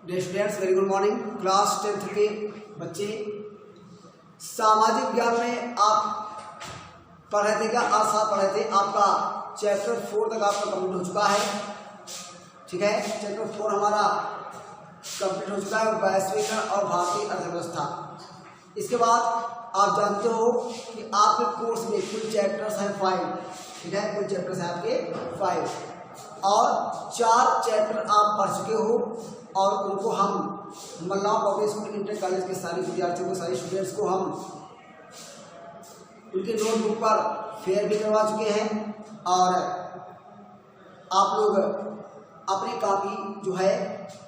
Dear students, very good morning. Class 10th के बच्चे, सामाजिक विज्ञान में आप पढ़ रहे थे क्या? आज साथ पढ़ रहे थे। आपका चैप्टर 4 तक आपका कंप्लीट हो चुका है। ठीक है, चैप्टर 4 हमारा कंप्लीट हो चुका है, वैश्वीकरण और भारतीय अर्थव्यवस्था। इसके बाद आप जानते हो कि आपके कोर्स में कुल चैप्टर्स हैं 5। ठीक है, कुल चैप्टर्स हैं आपके 5 और 4 चैप्टर आप पढ़ चुके हो और उनको हम मल्लाह पब्लिक स्कूल इंटर कॉलेज के सारे विद्यार्थियों को, सारे स्टूडेंट्स को हम उनके नोटबुक पर फेयर भी करवा चुके हैं। और आप लोग अपनी कॉपी जो है,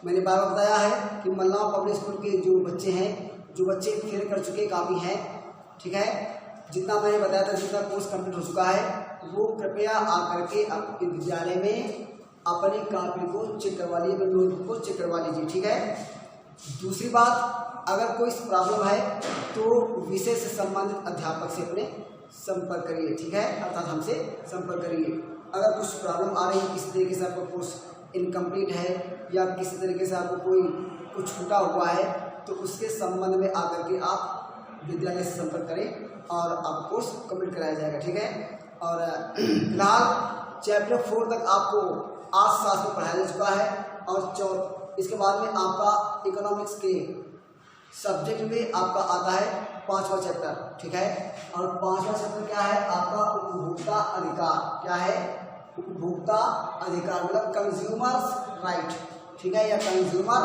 मैंने बार बार बताया है कि मल्लाह पब्लिक स्कूल के जो बच्चे हैं, जो बच्चे फेयर कर चुके कापी हैं, ठीक है, जितना मैंने बताया था, जितना कोर्स कंप्लीट हो चुका है, वो कृपया आकर के आपके विद्यालय में अपनी कॉपी को चेक करवा लीजिए, नोटबुक को चेक करवा लीजिए। ठीक है। दूसरी बात, अगर कोई प्रॉब्लम है तो विषय से संबंधित अध्यापक से अपने संपर्क करिए। ठीक है, अर्थात हमसे संपर्क करिए। अगर कुछ प्रॉब्लम आ रही है, किसी तरीके से आपका कोर्स इनकम्प्लीट है या किसी तरीके से आपको कोई कुछ छूटा हुआ है, तो उसके संबंध में आकर के आप विद्यालय से संपर्क करें और आपका कोर्स कंप्लीट कराया जाएगा। ठीक है। और फिलहाल चैप्टर 4 तक आपको आज शास्त्र पढ़ाया जा चुका है और इसके बाद में आपका इकोनॉमिक्स के सब्जेक्ट में आपका आता है 5वां चैप्टर। ठीक है, और 5वां चैप्टर क्या है आपका? उपभोक्ता अधिकार। क्या है? उपभोक्ता अधिकार, मतलब कंज्यूमर्स राइट। ठीक है, या कंज्यूमर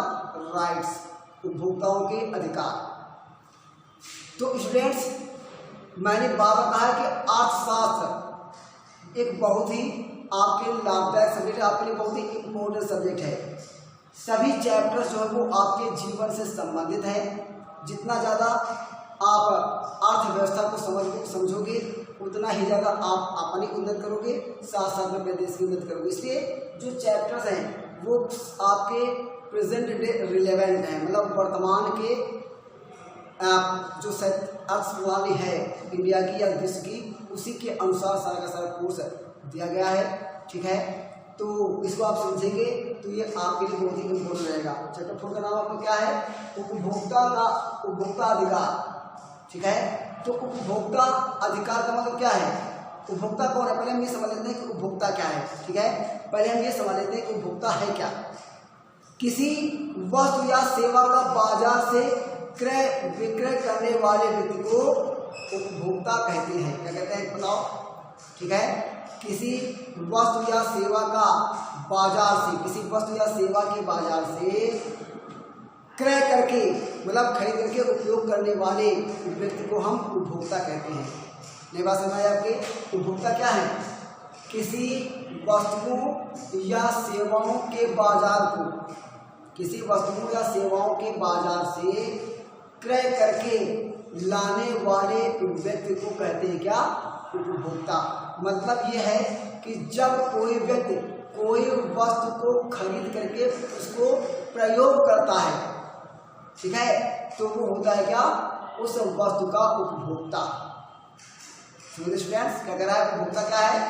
राइट्स, उपभोक्ताओं के अधिकार। तो स्टूडेंट्स, मैंने बार बार कहा है कि अर्थशास्त्र एक बहुत ही आपके लाभदायक सब्जेक्ट है, आपके लिए बहुत ही इम्पोर्टेंट सब्जेक्ट है। सभी चैप्टर्स जो है वो आपके जीवन से संबंधित है। जितना ज़्यादा आप अर्थव्यवस्था को समझोगे, उतना ही ज़्यादा आप अपनी उन्नति करोगे, साथ साथ में अपने देश की उन्नति करोगे। इसलिए जो चैप्टर्स हैं वो आपके प्रेजेंट डे रिलेवेंट हैं, मतलब वर्तमान के जो अर्थ प्रणाली है इंडिया की या विश्व की, उसी के अनुसार सारा का सारा कोर्स दिया गया है। ठीक है, तो इसको आप समझेंगे तो ये आपके लिए बहुत ही इम्पोर्टेंट रहेगा। चैप्टर 4 का नाम आपको क्या है? उपभोक्ता अधिकार। ठीक है, तो उपभोक्ता अधिकार का मतलब क्या है? उपभोक्ता कौन है? पहले हम ये समझ लेते हैं कि उपभोक्ता क्या है। ठीक है, पहले हम ये समझ लेते हैं कि उपभोक्ता है क्या। किसी वस्तु या सेवा का बाजार से क्रय विक्रय करने वाले व्यक्ति को उपभोक्ता कहते हैं। क्या कहते हैं बताओ? ठीक है, किसी वस्तु या सेवा का बाजार से, किसी वस्तु या सेवा के बाजार से क्रय करके, मतलब खरीद करके उपयोग करने वाले व्यक्ति को हम उपभोक्ता कहते हैं। नई बात समझ आए आपके? उपभोक्ता क्या है? किसी वस्तुओं या सेवाओं के बाजार को, किसी वस्तुओं या सेवाओं के बाजार से क्रय करके लाने वाले व्यक्ति को कहते हैं क्या? उपभोक्ता। मतलब ये है कि जब कोई व्यक्ति कोई वस्तु को खरीद करके उसको प्रयोग करता है, ठीक है, तो वो होता है क्या? उस वस्तु का उपभोक्ता। स्टूडेंट्स, क्या कह रहा है? उपभोक्ता क्या है?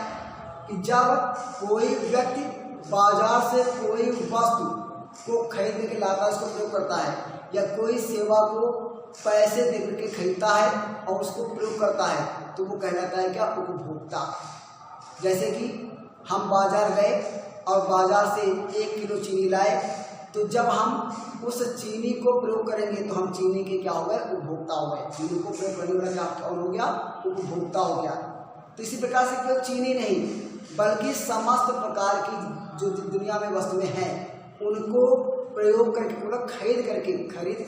कि जब कोई व्यक्ति बाजार से कोई वस्तु को खरीद के लाता है, उसको प्रयोग करता है, या कोई सेवा को पैसे दे करके खरीदता है और उसको प्रयोग करता है, तो वो कहलाता है क्या? उपभोक्ता। जैसे कि हम बाजार गए और बाजार से 1 किलो चीनी लाए, तो जब हम उस चीनी को प्रयोग करेंगे तो हम चीनी के क्या हो गए? उपभोक्ता हो गए। चीनी को प्रयोग करने वाला क्या कौन हो गया? उपभोक्ता हो गया। तो इसी प्रकार से केवल चीनी नहीं, बल्कि समस्त प्रकार की जो दुनिया में वस्तुएं हैं उनको प्रयोग करके, मतलब खरीद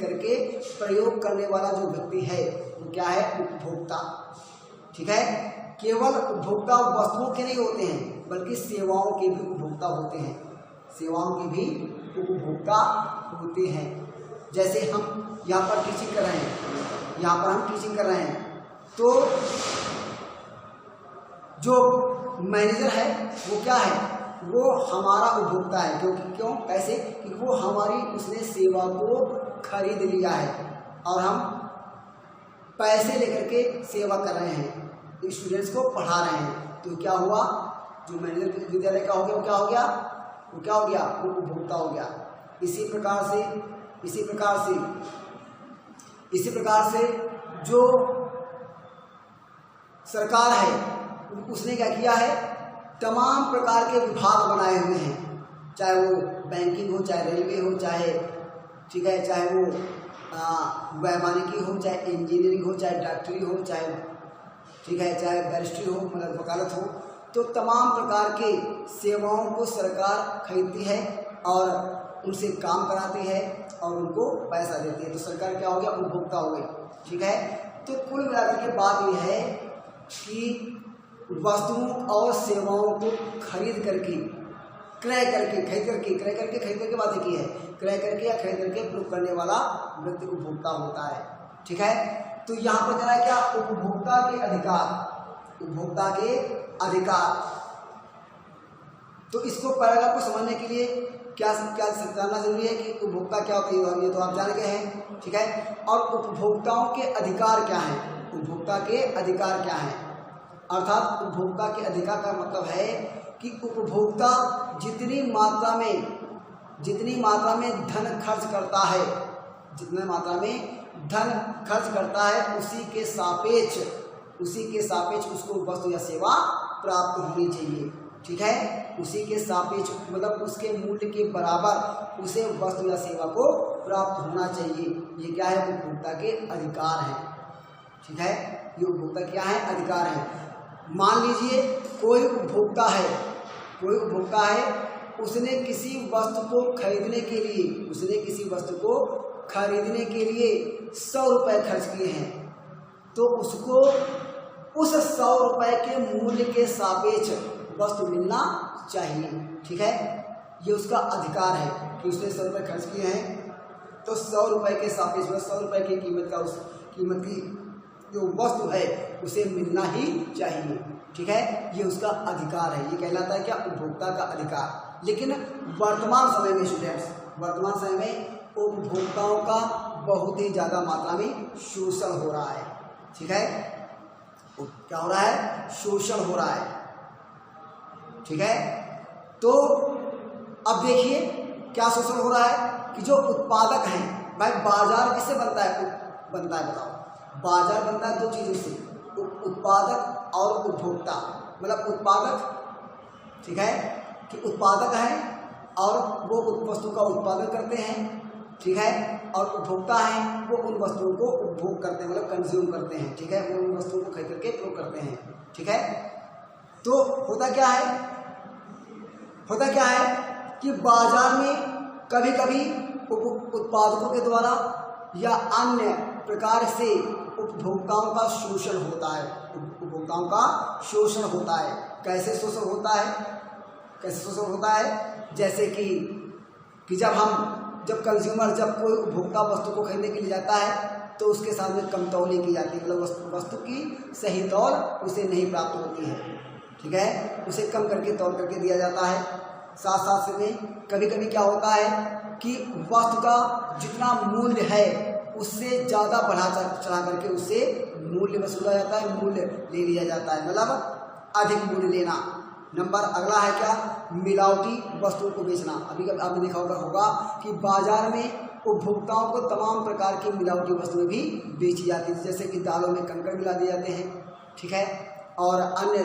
करके प्रयोग करने वाला जो व्यक्ति है वो क्या है? उपभोक्ता। ठीक है, केवल उपभोक्ता वस्तुओं के नहीं होते हैं, बल्कि सेवाओं के भी उपभोक्ता होते हैं। सेवाओं के भी उपभोक्ता होते हैं। जैसे हम यहाँ पर टीचिंग कर रहे हैं, यहाँ पर हम टीचिंग कर रहे हैं, तो जो मैनेजर है वो क्या है? वो हमारा उपभोक्ता है। क्यों? कैसे? कि वो हमारी उसने सेवा को खरीद लिया है और हम पैसे लेकर के सेवा कर रहे हैं, स्टूडेंट्स को पढ़ा रहे हैं। तो क्या हुआ? जो मैनेजर विद्यालय का हो गया वो क्या हो गया? वो उपभोक्ता हो गया। इसी प्रकार से जो सरकार है उसने क्या किया है, तमाम प्रकार के विभाग बनाए हुए हैं, चाहे वो बैंकिंग हो, चाहे रेलवे हो, चाहे ठीक है, चाहे वो वैमानिकी हो, चाहे इंजीनियरिंग हो, चाहे डॉक्टरी हो, चाहे ठीक है, चाहे बैरिस्ट्री हो, मतलब वकालत हो। तो तमाम प्रकार के सेवाओं को सरकार खरीदती है और उनसे काम कराती है और उनको पैसा देती है। तो सरकार क्या हो गया, उपभोक्ता हो गई। ठीक है, तो कुल मिलाकर के बात यह है कि वस्तुओं और सेवाओं को खरीद करके क्रय करके बात की है, क्रय करके या खरीद करके प्रयोग करने वाला व्यक्ति उपभोक्ता होता है। ठीक है, तो यहाँ पर क्या क्या, उपभोक्ता के अधिकार। तो इसको पैराग्राफ को समझने के लिए क्या जानना जरूरी है कि उपभोक्ता क्या होता है, ये तो आप जान गए हैं। ठीक है, और उपभोक्ताओं के अधिकार क्या हैं, उपभोक्ता के अधिकार क्या हैं, अर्थात उपभोक्ता के अधिकार का मतलब है कि उपभोक्ता जितनी मात्रा में धन खर्च करता है, उसी के सापेक्ष उसको वस्तु या सेवा प्राप्त होनी चाहिए। ठीक है, उसी के सापेक्ष मतलब उसके मूल्य के बराबर उसे वस्तु या सेवा को प्राप्त होना चाहिए। ये क्या है, उपभोक्ता के अधिकार है। ठीक है, ये उपभोक्ता क्या है, अधिकार है। मान लीजिए कोई उपभोक्ता है, उसने किसी वस्तु को खरीदने के लिए 100 रुपये खर्च किए हैं, तो उसको उस 100 रुपये के मूल्य के सापेक्ष वस्तु मिलना चाहिए। ठीक है, ये उसका अधिकार है कि उसने 100 रुपये खर्च किए हैं, तो 100 रुपये के सापेक्ष 100 रुपये की कीमत की जो वस्तु है उसे मिलना ही चाहिए। ठीक है, ये उसका अधिकार है, ये कहलाता है क्या, उपभोक्ता का अधिकार। लेकिन वर्तमान समय में स्टूडेंट्स, उपभोक्ताओं का बहुत ही ज़्यादा मात्रा में शोषण हो रहा है। ठीक है, क्या हो रहा है, शोषण हो रहा है। ठीक है, तो अब देखिए क्या शोषण हो रहा है कि जो उत्पादक हैं, भाई बाजार किससे बनता है बताओ, बाजार बनता है 2 चीज़ों से, उत्पादक और उपभोक्ता। मतलब उत्पादक, ठीक है, कि उत्पादक हैं और वो उस वस्तु का उत्पादन करते हैं। ठीक है, और उपभोक्ता हैं, वो उन वस्तुओं को उपभोग करते हैं, मतलब कंज्यूम करते हैं। ठीक है, वो उन वस्तुओं को खरीद करके प्रयोग करते हैं। ठीक है, तो होता क्या है कि बाजार में कभी कभी उत्पादकों के द्वारा या अन्य प्रकार से उपभोक्ताओं का शोषण होता है। कैसे शोषण होता है, जैसे कि जब कंज्यूमर, जब कोई उपभोक्ता वस्तु को खरीदने के लिए जाता है तो उसके साथ में कमतौली की जाती है, मतलब वस्तु की सही तौल उसे नहीं प्राप्त होती है। ठीक है, उसे कम करके तौल करके दिया जाता है। साथ में कभी कभी क्या होता है कि वस्तु का जितना मूल्य है उससे ज़्यादा बढ़ा चढ़ा करके उससे मूल्य वसूला जाता है, मूल्य ले लिया जाता है, मतलब अधिक मूल्य लेना। नंबर अगला है क्या, मिलावटी वस्तुओं को बेचना। अभी आपने देखा होगा कि बाजार में उपभोक्ताओं को तमाम प्रकार की मिलावटी वस्तुएं भी बेची जाती हैं, जैसे कि दालों में कंकड़ मिला दिए जाते हैं। ठीक है, और अन्य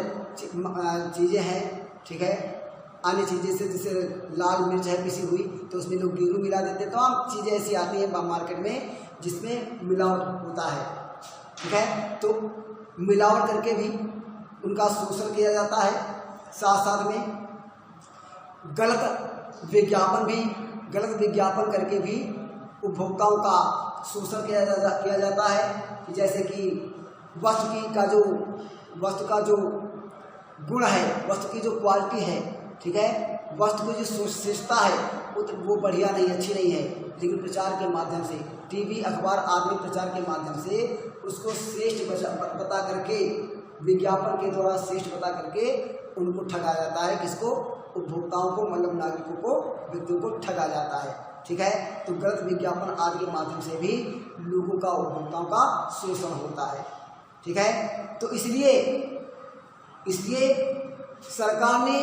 चीज़ें हैं। ठीक है, अन्य चीज़ें से जैसे लाल मिर्च है पिसी हुई तो उसमें लोग गेहूँ मिला देते हैं। तमाम चीज़ें ऐसी आती हैं मार्केट में जिसमें मिलावट होता है। ठीक है, तो मिलावट करके भी उनका शोषण किया जाता है। साथ में गलत विज्ञापन करके भी उपभोक्ताओं का शोषण किया जाता है। जैसे कि वस्तु का जो गुण है, वस्तु की जो क्वालिटी है, ठीक है, वस्तु की जो श्रेष्ठता है वो बढ़िया नहीं, अच्छी नहीं है, लेकिन प्रचार के माध्यम से, टीवी अखबार आदि प्रचार के माध्यम से उसको श्रेष्ठ बता करके, विज्ञापन के द्वारा श्रेष्ठ बता करके उनको ठगा जाता है। किसको, उपभोक्ताओं को, मतलब नागरिकों को, व्यक्तियों को ठगा जाता है। ठीक है, तो गलत विज्ञापन आदि के माध्यम से भी लोगों का, उपभोक्ताओं का शोषण होता है। ठीक है, तो इसलिए सरकार ने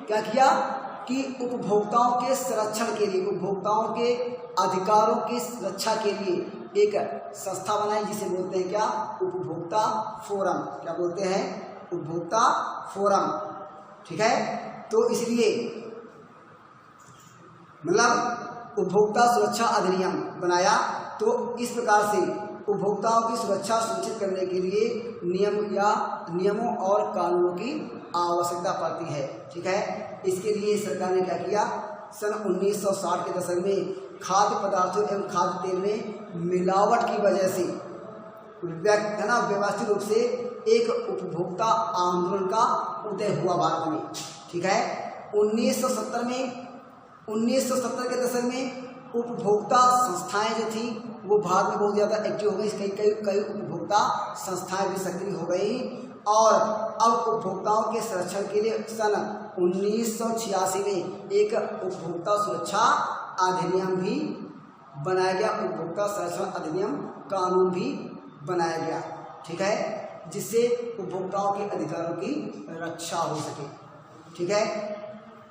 क्या किया कि उपभोक्ताओं के संरक्षण के लिए, उपभोक्ताओं के अधिकारों की सुरक्षा के लिए एक संस्था बनाई जिसे बोलते हैं क्या, उपभोक्ता फोरम। क्या बोलते हैं, उपभोक्ता फोरम। ठीक है, तो इसलिए मतलब उपभोक्ता सुरक्षा अधिनियम बनाया। तो इस प्रकार से उपभोक्ताओं की सुरक्षा सुनिश्चित करने के लिए नियमों और कानूनों की आवश्यकता पड़ती है। ठीक है, इसके लिए सरकार ने क्या किया, सन 1960 के दशक में खाद्य पदार्थों एवं खाद्य तेल में मिलावट की वजह से व्यवस्थित रूप से एक उपभोक्ता आंदोलन का उदय हुआ भारत में। ठीक है, 1970 के दशक में उपभोक्ता संस्थाएं जो थी वो भारत में बहुत ज़्यादा एक्टिव हो गई। कई उपभोक्ता संस्थाएं भी सक्रिय हो गई और अब उपभोक्ताओं के संरक्षण के लिए सन 1986 में एक उपभोक्ता सुरक्षा अधिनियम भी बनाया गया, उपभोक्ता संरक्षण अधिनियम कानून भी बनाया गया। ठीक है, जिससे उपभोक्ताओं के अधिकारों की रक्षा हो सके। ठीक है,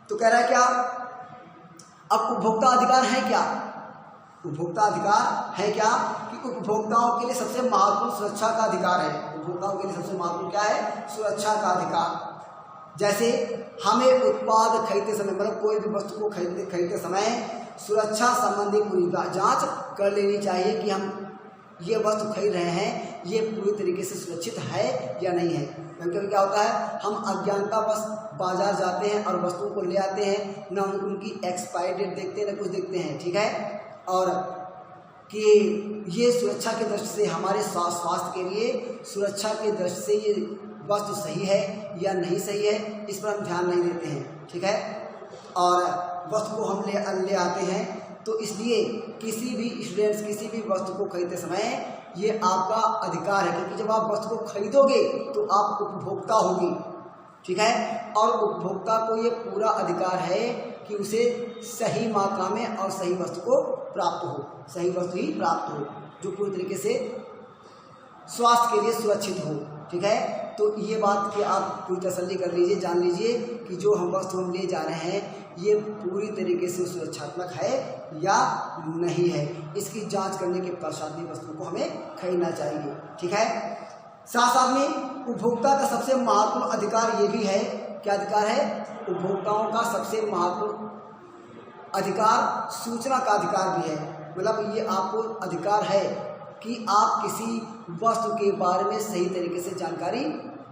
तो कह रहा है क्या, अब उपभोक्ता अधिकार है क्या, उपभोक्ता अधिकार है क्या कि उपभोक्ताओं के लिए सबसे महत्वपूर्ण सुरक्षा का अधिकार है। उपभोक्ताओं के लिए सबसे महत्वपूर्ण क्या है, सुरक्षा का अधिकार। जैसे हमें उत्पाद खरीदते समय, मतलब कोई भी वस्तु को खरीदते समय सुरक्षा संबंधी पूरी जांच कर लेनी चाहिए कि हम ये वस्तु खरीद रहे हैं ये पूरी तरीके से सुरक्षित है या नहीं है। क्योंकि क्या होता है, हम अज्ञानतावश बाजार जाते हैं और वस्तुओं को ले आते हैं, ना उनकी एक्सपायरी डेट देखते हैं ना कुछ देखते हैं। ठीक है, और कि ये सुरक्षा की दृष्टि से हमारे स्वास्थ्य के लिए सुरक्षा की दृष्टि से ये वस्तु सही है या नहीं सही है, इस पर हम ध्यान नहीं देते हैं। ठीक है, और वस्तु को हम ले आते हैं। तो इसलिए किसी भी स्टूडेंट्स किसी भी वस्तु को खरीदते समय ये आपका अधिकार है, क्योंकि जब आप वस्तु को खरीदोगे तो आप उपभोक्ता होगी। ठीक है, और उपभोक्ता को ये पूरा अधिकार है कि उसे सही मात्रा में और सही वस्तु को प्राप्त हो, सही वस्तु ही प्राप्त हो जो पूरी तरीके से स्वास्थ्य के लिए सुरक्षित हो। ठीक है, तो ये बात कि आप पूरी तसल्ली कर लीजिए, जान लीजिए कि जो हम वस्तु हम ले जा रहे हैं ये पूरी तरीके से सुरक्षात्मक है या नहीं है। इसकी जांच करने के पश्चात भी वस्तु को हमें खरीदना चाहिए। ठीक है, साथ साथ में उपभोक्ता का सबसे महत्वपूर्ण अधिकार ये भी है, क्या अधिकार है, उपभोक्ताओं का सबसे महत्वपूर्ण अधिकार सूचना का अधिकार भी है। मतलब ये आपको अधिकार है कि आप किसी वस्तु के बारे में सही तरीके से जानकारी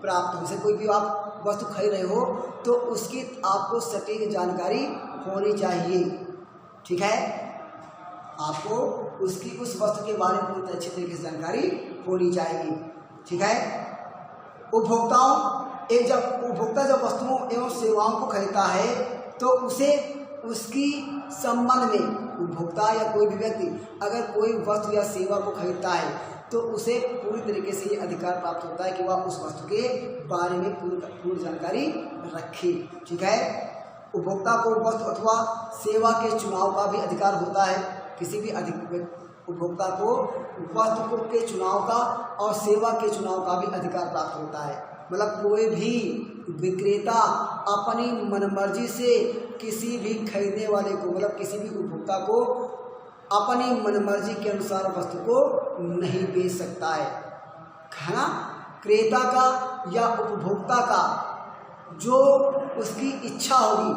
प्राप्त हो। जैसे कोई भी आप वस्तु खरीद रहे हो तो उसकी आपको सटीक जानकारी होनी चाहिए। ठीक है, आपको उस वस्तु के बारे में बहुत अच्छी तरीके से जानकारी होनी चाहिए। ठीक है, उपभोक्ता जब वस्तुओं एवं सेवाओं को खरीदता है तो उसे उसकी संबंध में उपभोक्ता या कोई भी व्यक्ति अगर कोई वस्तु या सेवा को खरीदता है तो उसे पूरी तरीके से ये अधिकार प्राप्त होता है कि वह उस वस्तु के बारे में पूरी जानकारी रखे। ठीक है, उपभोक्ता को वस्तु अथवा सेवा के चुनाव का भी अधिकार होता है। किसी भी उपभोक्ता को वस्तु के चुनाव का और सेवा के चुनाव का भी अधिकार प्राप्त होता है। मतलब कोई भी विक्रेता अपनी मनमर्जी से किसी भी खरीदने वाले को, मतलब किसी भी उपभोक्ता को अपनी मनमर्जी के अनुसार वस्तु को नहीं बेच सकता है ना। क्रेता का या उपभोक्ता का जो उसकी इच्छा होगी,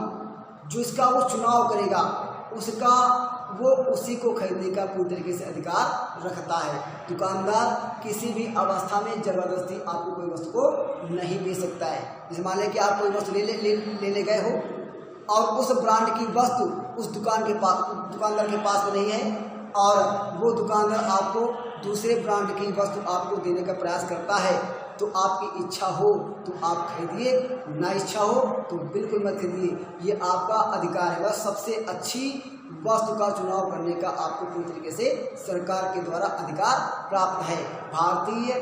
जो इसका वो चुनाव करेगा, उसका वो उसी को खरीदने का पूरी तरीके से अधिकार रखता है। दुकानदार किसी भी अवस्था में जबरदस्ती आपको कोई वस्तु को नहीं बेच सकता है। जैसे मान लें कि आप कोई वस्तु ले गए हो और उस ब्रांड की वस्तु उस दुकानदार के पास में नहीं है और वो दुकानदार आपको दूसरे ब्रांड की वस्तु आपको देने का प्रयास करता है, तो आपकी इच्छा हो तो आप खरीदिए, ना इच्छा हो तो बिल्कुल मत खरीदिए। ये आपका अधिकार है। बस सबसे अच्छी वस्तु का चुनाव करने का आपको पूरी तरीके से सरकार के द्वारा अधिकार प्राप्त है, भारतीय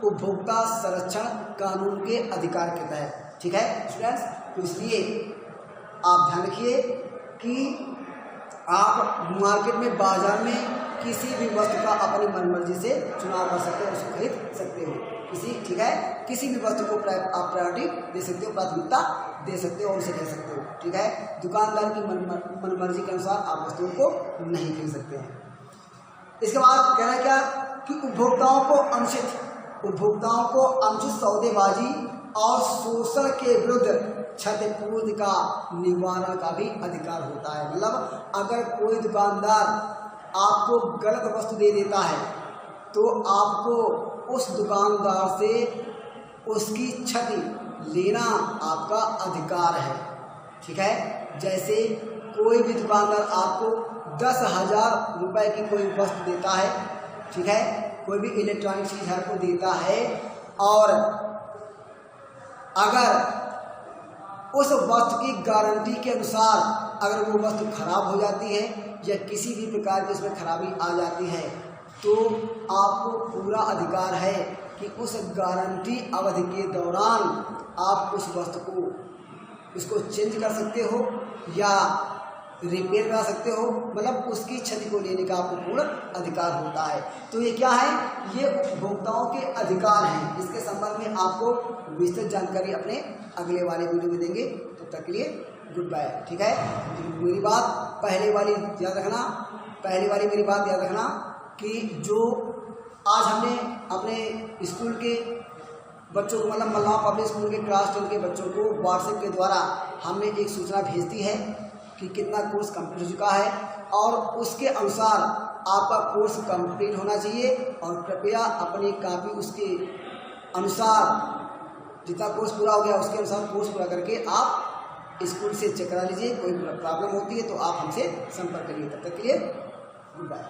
उपभोक्ता संरक्षण कानून के अधिकार के तहत। ठीक है स्टूडेंट्स, तो इसलिए आप ध्यान रखिए कि आप मार्केट में, बाजार में किसी भी वस्तु का अपनी मनमर्जी से चुनाव कर सकते हो, उसको खरीद सकते हो। ठीक है, किसी भी वस्तु को आप प्रायोरिटी दे सकते हो, प्राथमिकता दे सकते हो और उसे ले सकते हो। ठीक है, दुकानदार की मनमर्जी के अनुसार आप वस्तुओं को नहीं खरीद सकते हैं। इसके बाद कहना क्या कि उपभोक्ताओं को अनुचित सौदेबाजी और शोषण के विरुद्ध क्षतिपूर्ति का निवारण का भी अधिकार होता है। मतलब अगर कोई दुकानदार आपको गलत वस्तु दे देता है तो आपको उस दुकानदार से उसकी क्षति लेना आपका अधिकार है। ठीक है, जैसे कोई भी दुकानदार आपको 10,000 रुपये की कोई वस्तु देता है, ठीक है, कोई भी इलेक्ट्रॉनिक चीज़ आपको देता है और अगर उस वस्तु की गारंटी के अनुसार अगर वो वस्तु खराब हो जाती है या किसी भी प्रकार की उसमें खराबी आ जाती है तो आपको पूरा अधिकार है कि उस गारंटी अवधि के दौरान आप उस वस्तु को उसको चेंज कर सकते हो या रिपेयर करा सकते हो, मतलब उसकी क्षति को लेने का आपको पूर्ण अधिकार होता है। तो ये क्या है, ये उपभोक्ताओं के अधिकार हैं। इसके संबंध में आपको विस्तृत जानकारी अपने अगले वाले वीडियो में देंगे। तो तब तक के लिए गुड बाय। ठीक है, मेरी बात पहले वाली याद रखना कि जो आज हमने अपने स्कूल के बच्चों को, मतलब मल्लाह पब्लिक स्कूल के क्लास 10 के बच्चों को व्हाट्सएप के द्वारा हमने एक सूचना भेज दी है कि कितना कोर्स कंप्लीट हो चुका है और उसके अनुसार आपका कोर्स कंप्लीट होना चाहिए। और कृपया अपनी कॉपी उसके अनुसार जितना कोर्स पूरा हो गया उसके अनुसार कोर्स पूरा करके आप स्कूल से चेक करा लीजिए। कोई प्रॉब्लम होती है तो आप हमसे संपर्क करिए। तब तक के लिए गुड बाय।